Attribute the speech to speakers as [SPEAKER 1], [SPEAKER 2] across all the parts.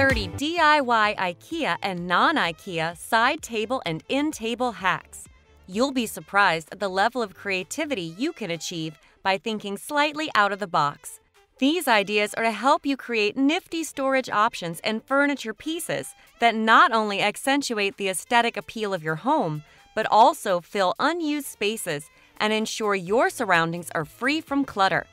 [SPEAKER 1] 30 DIY IKEA and non-IKEA side table and in-table hacks. You'll be surprised at the level of creativity you can achieve by thinking slightly out of the box. These ideas are to help you create nifty storage options and furniture pieces that not only accentuate the aesthetic appeal of your home, but also fill unused spaces and ensure your surroundings are free from clutter.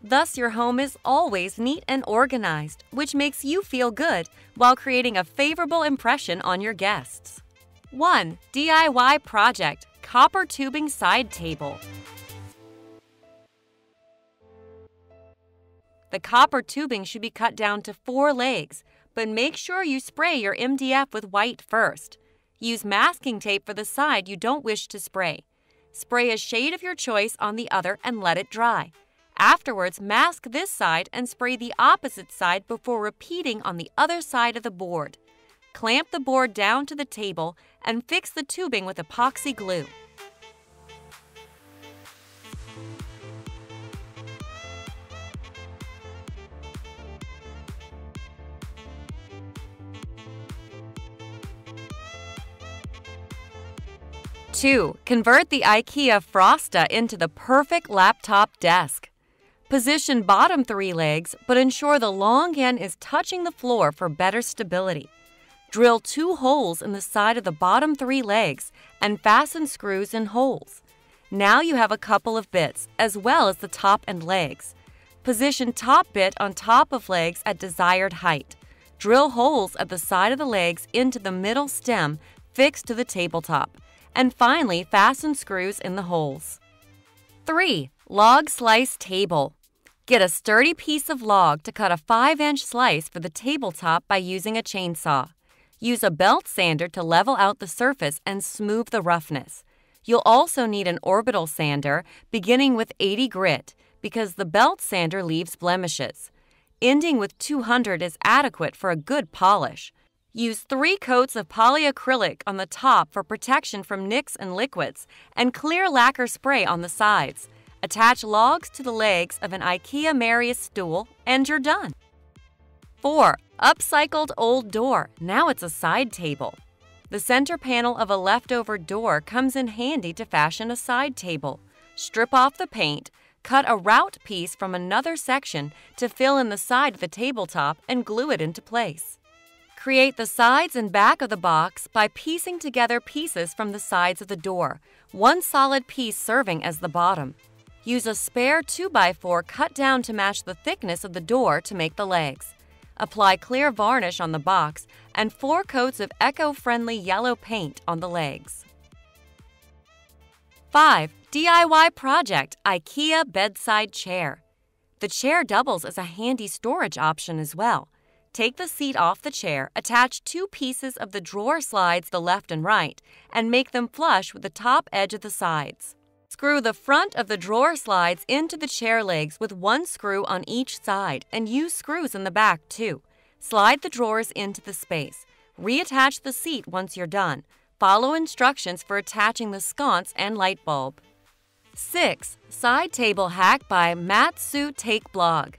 [SPEAKER 1] Thus, your home is always neat and organized, which makes you feel good while creating a favorable impression on your guests. 1. DIY project: copper tubing side table. The copper tubing should be cut down to 4 legs, but make sure you spray your MDF with white first. Use masking tape for the side you don't wish to spray. Spray a shade of your choice on the other and let it dry. Afterwards, mask this side and spray the opposite side before repeating on the other side of the board. Clamp the board down to the table and fix the tubing with epoxy glue. Two, convert the IKEA FROSTA into the perfect laptop desk. Position bottom 3 legs, but ensure the long end is touching the floor for better stability. Drill 2 holes in the side of the bottom 3 legs and fasten screws in holes. Now you have a couple of bits, as well as the top and legs. Position top bit on top of legs at desired height. Drill holes at the side of the legs into the middle stem fixed to the tabletop. And finally, fasten screws in the holes. 3. Log slice table. Get a sturdy piece of log to cut a 5-inch slice for the tabletop by using a chainsaw. Use a belt sander to level out the surface and smooth the roughness. You'll also need an orbital sander, beginning with 80 grit, because the belt sander leaves blemishes. Ending with 200 is adequate for a good polish. Use 3 coats of polyacrylic on the top for protection from nicks and liquids, and clear lacquer spray on the sides. Attach logs to the legs of an IKEA Marius stool, and you're done. 4. Upcycled old door. Now it's a side table. The center panel of a leftover door comes in handy to fashion a side table. Strip off the paint, cut a route piece from another section to fill in the side of the tabletop, and glue it into place. Create the sides and back of the box by piecing together pieces from the sides of the door, one solid piece serving as the bottom. Use a spare 2x4 cut down to match the thickness of the door to make the legs. Apply clear varnish on the box and 4 coats of eco-friendly yellow paint on the legs. 5. DIY project: IKEA bedside chair. The chair doubles as a handy storage option as well. Take the seat off the chair, attach 2 pieces of the drawer slides the left and right, and make them flush with the top edge of the sides. Screw the front of the drawer slides into the chair legs with 1 screw on each side, and use screws in the back too. Slide the drawers into the space. Reattach the seat once you're done. Follow instructions for attaching the sconce and light bulb. 6. Side table hack by Matsutakeblog.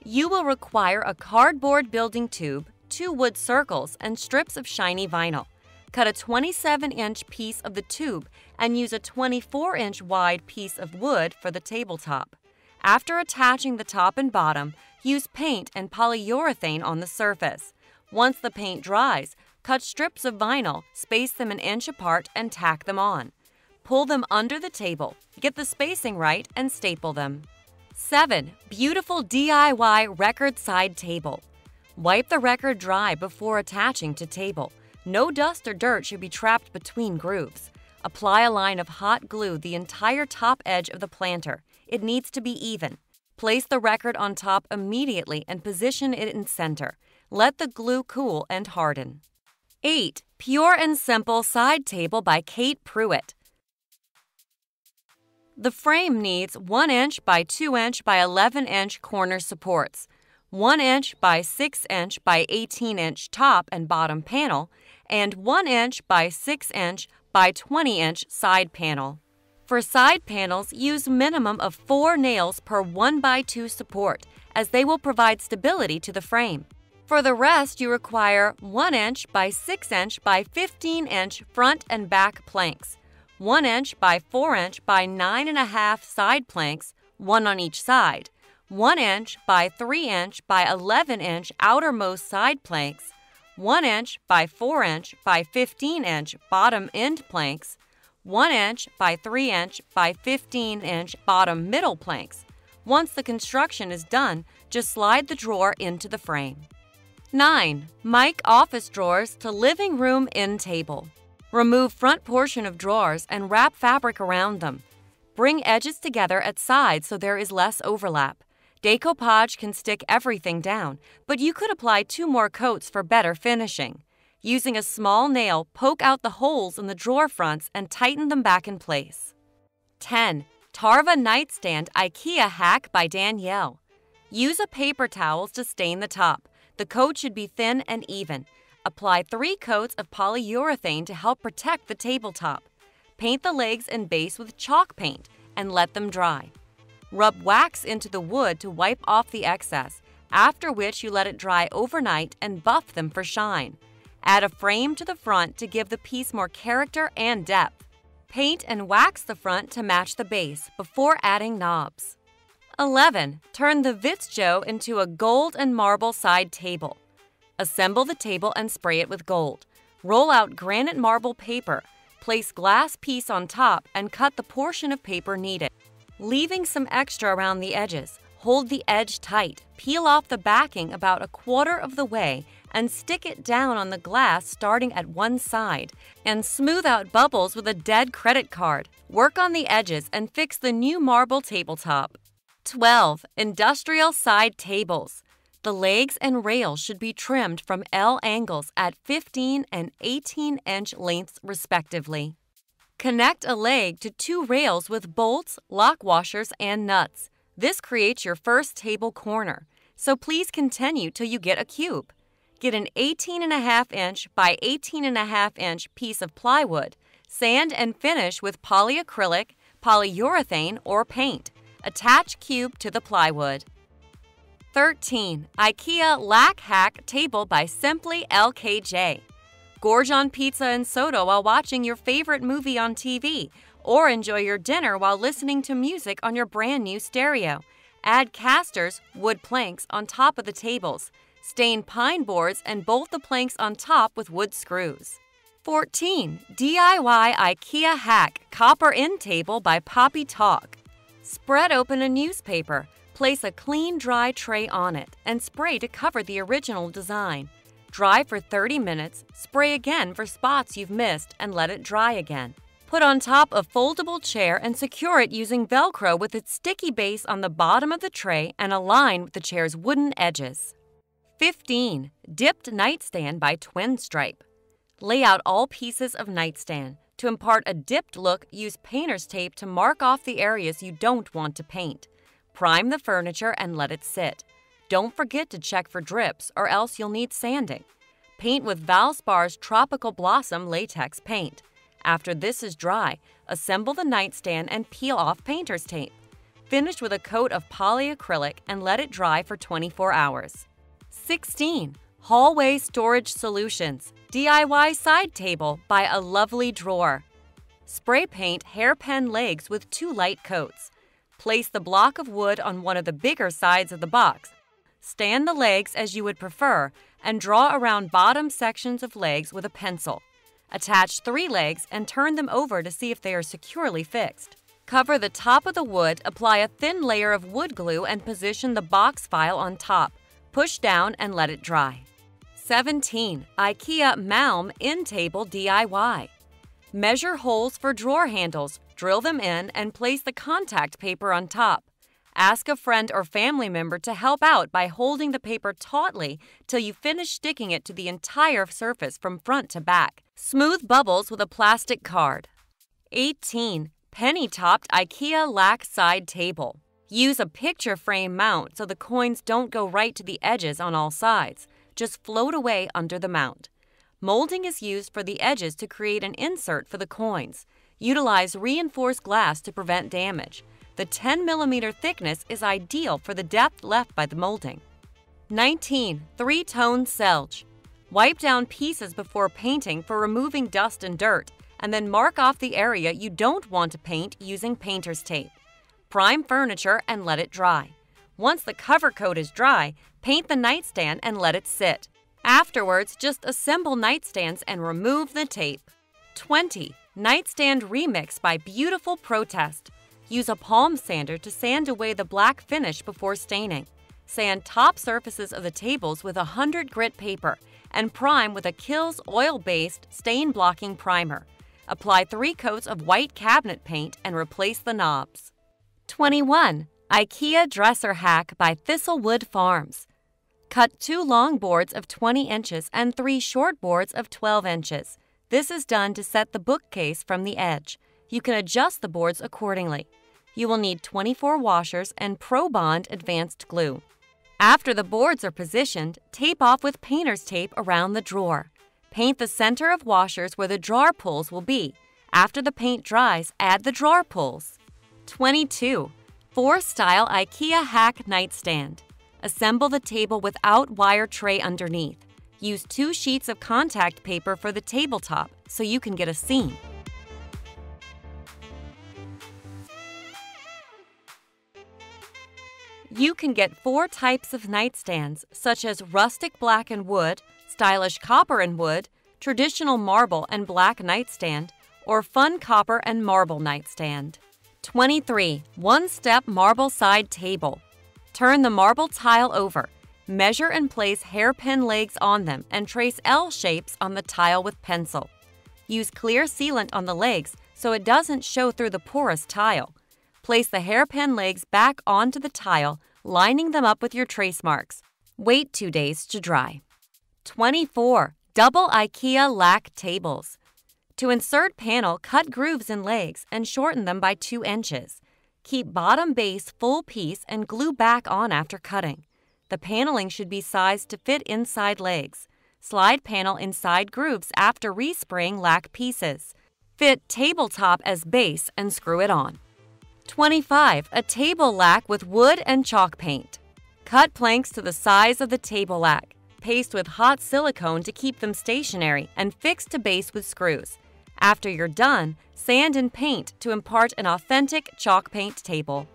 [SPEAKER 1] You will require a cardboard building tube, 2 wood circles, and strips of shiny vinyl. Cut a 27-inch piece of the tube and use a 24-inch wide piece of wood for the tabletop. After attaching the top and bottom, use paint and polyurethane on the surface. Once the paint dries, cut strips of vinyl, space them 1 inch apart, and tack them on. Pull them under the table, get the spacing right, and staple them. 7. Beautiful DIY record side table. Wipe the record dry before attaching to table. No dust or dirt should be trapped between grooves. Apply a line of hot glue the entire top edge of the planter. It needs to be even. Place the record on top immediately and position it in center. Let the glue cool and harden. 8. Pure and Simple Side Table by Pruitt. The frame needs 1 inch by 2 inch by 11 inch corner supports, 1 inch by 6 inch by 18 inch top and bottom panel, and 1 inch by 6 inch by 20 inch side panel. For side panels, use minimum of 4 nails per 1x2 support, as they will provide stability to the frame. For the rest, you require 1 inch by 6 inch by 15 inch front and back planks, 1 inch by 4 inch by 9.5 side planks, one on each side, 1 inch by 3 inch by 11 inch outermost side planks, 1 inch by 4 inch by 15 inch bottom end planks, 1 inch by 3 inch by 15 inch bottom middle planks. Once the construction is done, just slide the drawer into the frame. 9. Micke office drawers to living room end table. Remove front portion of drawers and wrap fabric around them. Bring edges together at sides so there is less overlap. Decoupage can stick everything down, but you could apply 2 more coats for better finishing. Using a small nail, poke out the holes in the drawer fronts and tighten them back in place. 10. Tarva Nightstand IKEA Hack by Danielle. Use a paper towel to stain the top. The coat should be thin and even. Apply 3 coats of polyurethane to help protect the tabletop. Paint the legs and base with Chalkpaint and let them dry. Rub wax into the wood to wipe off the excess, after which you let it dry overnight and buff them for shine. Add a frame to the front to give the piece more character and depth. Paint and wax the front to match the base before adding knobs. 11. Turn the Vittsjo into a gold and marble side table. Assemble the table and spray it with gold. Roll out granite marble paper. Place glass piece on top and cut the portion of paper needed. Leaving some extra around the edges, hold the edge tight, peel off the backing about 1/4 of the way, and stick it down on the glass starting at one side, and smooth out bubbles with a dead credit card. Work on the edges and fix the new marble tabletop. 12. Industrial side tables. The legs and rails should be trimmed from L angles at 15 and 18 inch lengths respectively. Connect a leg to 2 rails with bolts, lock washers, and nuts. This creates your first table corner, so please continue till you get a cube. Get an 18.5 inch by 18.5 inch piece of plywood. Sand and finish with polyacrylic, polyurethane, or paint. Attach cube to the plywood. 13. IKEA Lack Hack Table by Simply LKJ. Gorge on pizza and soda while watching your favorite movie on TV, or enjoy your dinner while listening to music on your brand new stereo. Add casters, wood planks, on top of the tables. Stain pine boards and bolt the planks on top with wood screws. 14. DIY IKEA Hack Copper End Table by Popy Talk. Spread open a newspaper. Place a clean, dry tray on it and spray to cover the original design. Dry for 30 minutes, spray again for spots you've missed, and let it dry again. Put on top a foldable chair and secure it using Velcro with its sticky base on the bottom of the tray and align with the chair's wooden edges. 15. Dipped Nightstand by Twinstripe. Lay out all pieces of nightstand. To impart a dipped look, use painter's tape to mark off the areas you don't want to paint. Prime the furniture and let it sit. Don't forget to check for drips or else you'll need sanding. Paint with Valspar's Tropical Blossom latex paint. After this is dry, assemble the nightstand and peel off painter's tape. Finish with a coat of polyacrylic and let it dry for 24 hours. 16. Hallway Storage Solutions DIY Side Table by A Lovely Drawer. Spray paint hairpin legs with 2 light coats. Place the block of wood on one of the bigger sides of the box. Stand the legs as you would prefer and draw around bottom sections of legs with a pencil. Attach 3 legs and turn them over to see if they are securely fixed. Cover the top of the wood, apply a thin layer of wood glue and position the box file on top. Push down and let it dry. 17. IKEA Malm End Table DIY. Measure holes for drawer handles, drill them in, and place the contact paper on top. Ask a friend or family member to help out by holding the paper tautly till you finish sticking it to the entire surface from front to back. Smooth bubbles with a plastic card. 18. Penny-topped IKEA Lack Side Table. Use a picture frame mount so the coins don't go right to the edges on all sides. Just float away under the mount. Molding is used for the edges to create an insert for the coins. Utilize reinforced glass to prevent damage. The 10 mm thickness is ideal for the depth left by the molding. 19. Three-tone Selje. Wipe down pieces before painting for removing dust and dirt, and then mark off the area you don't want to paint using painter's tape. Prime furniture and let it dry. Once the cover coat is dry, paint the nightstand and let it sit. Afterwards, just assemble nightstands and remove the tape. 20. Nightstand Remix by Beautifulprotest. Use a palm sander to sand away the black finish before staining. Sand top surfaces of the tables with 100 grit paper and prime with a Kills oil-based stain-blocking primer. Apply 3 coats of white cabinet paint and replace the knobs. 21. IKEA Dresser Hack by Thislewoodfarms. Cut 2 long boards of 20 inches and 3 short boards of 12 inches. This is done to set the bookcase from the edge. You can adjust the boards accordingly. You will need 24 washers and Pro Bond advanced glue. After the boards are positioned, tape off with painter's tape around the drawer. Paint the center of washers where the drawer pulls will be. After the paint dries, add the drawer pulls. 22. 4-style IKEA Hack Nightstand. Assemble the table without wire tray underneath. Use 2 sheets of contact paper for the tabletop so you can get a seam. You can get 4 types of nightstands, such as rustic black and wood, stylish copper and wood, traditional marble and black nightstand, or fun copper and marble nightstand. 23. 1-step marble side table. Turn the marble tile over. Measure and place hairpin legs on them and trace L shapes on the tile with pencil. Use clear sealant on the legs so it doesn't show through the porous tile. Place the hairpin legs back onto the tile, lining them up with your trace marks. Wait 2 days to dry. 24. Double IKEA Lack Tables. To insert panel, cut grooves in legs and shorten them by 2 inches. Keep bottom base full piece and glue back on after cutting. The paneling should be sized to fit inside legs. Slide panel inside grooves after respraying lack pieces. Fit tabletop as base and screw it on. 25. A table lack with wood and chalk paint. Cut planks to the size of the table lack. Paste with hot silicone to keep them stationary and fix to base with screws. After you're done, sand and paint to impart an authentic chalk paint table.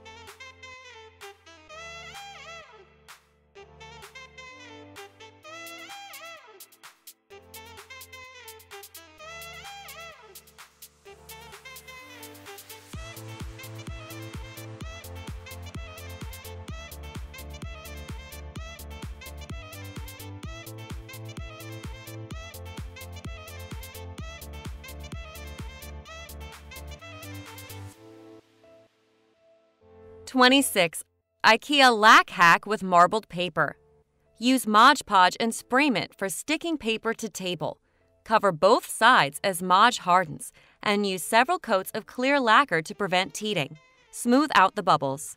[SPEAKER 1] (26) IKEA Lack Hack with marbled paper. Use Mod Podge and spray mint for sticking paper to table. Cover both sides as Mod hardens and use several coats of clear lacquer to prevent teeting. Smooth out the bubbles.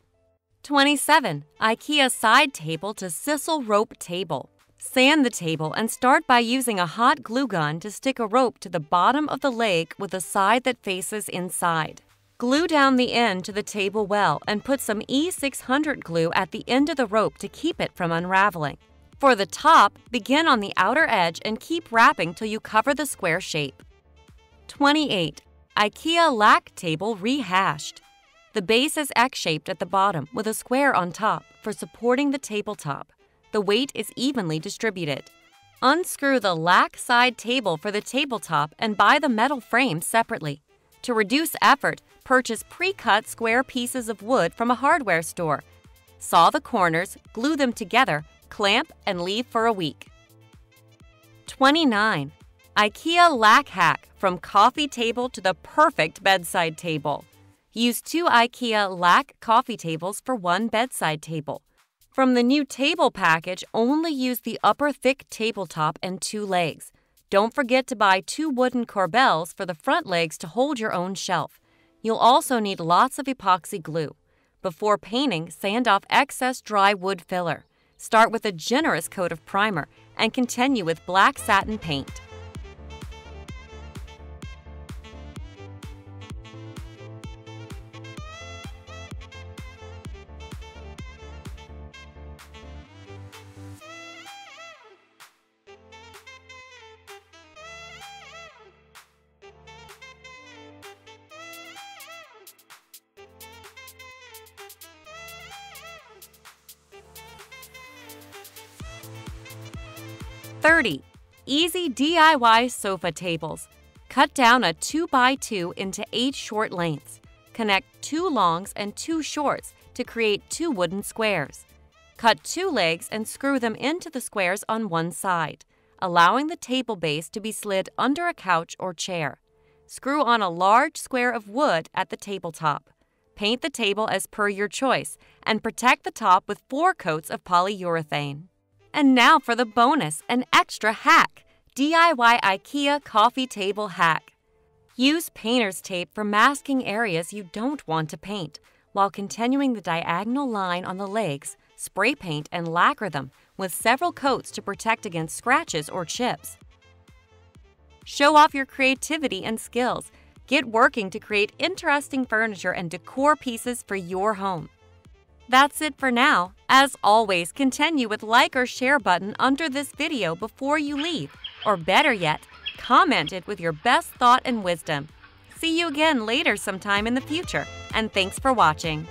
[SPEAKER 1] 27. IKEA Side Table to Sisal Rope Table. Sand the table and start by using a hot glue gun to stick a rope to the bottom of the leg with the side that faces inside. Glue down the end to the table well and put some E600 glue at the end of the rope to keep it from unraveling. For the top, begin on the outer edge and keep wrapping till you cover the square shape. 28. IKEA Lack Table Rehashed. The base is X-shaped at the bottom with a square on top for supporting the tabletop. The weight is evenly distributed. Unscrew the lack side table for the tabletop and buy the metal frame separately. To reduce effort, purchase pre-cut square pieces of wood from a hardware store. Saw the corners, glue them together, clamp, and leave for a week. 29. IKEA Lack Hack from coffee table to the perfect bedside table. Use 2 IKEA Lack coffee tables for 1 bedside table. From the new table package, only use the upper thick tabletop and 2 legs. Don't forget to buy 2 wooden corbels for the front legs to hold your own shelf. You'll also need lots of epoxy glue. Before painting, sand off excess dry wood filler. Start with a generous coat of primer and continue with black satin paint. 30. Easy DIY sofa tables. Cut down a 2x2 into 8 short lengths. Connect 2 longs and 2 shorts to create 2 wooden squares. Cut 2 legs and screw them into the squares on one side, allowing the table base to be slid under a couch or chair. Screw on a large square of wood at the tabletop. Paint the table as per your choice and protect the top with 4 coats of polyurethane. And now for the bonus, an extra hack. DIY IKEA coffee table hack. Use painter's tape for masking areas you don't want to paint. While continuing the diagonal line on the legs, spray paint and lacquer them with several coats to protect against scratches or chips. Show off your creativity and skills. Get working to create interesting furniture and decor pieces for your home. That's it for now. As always, continue with like or share button under this video before you leave. Or better yet, comment it with your best thought and wisdom. See you again later sometime in the future, and thanks for watching.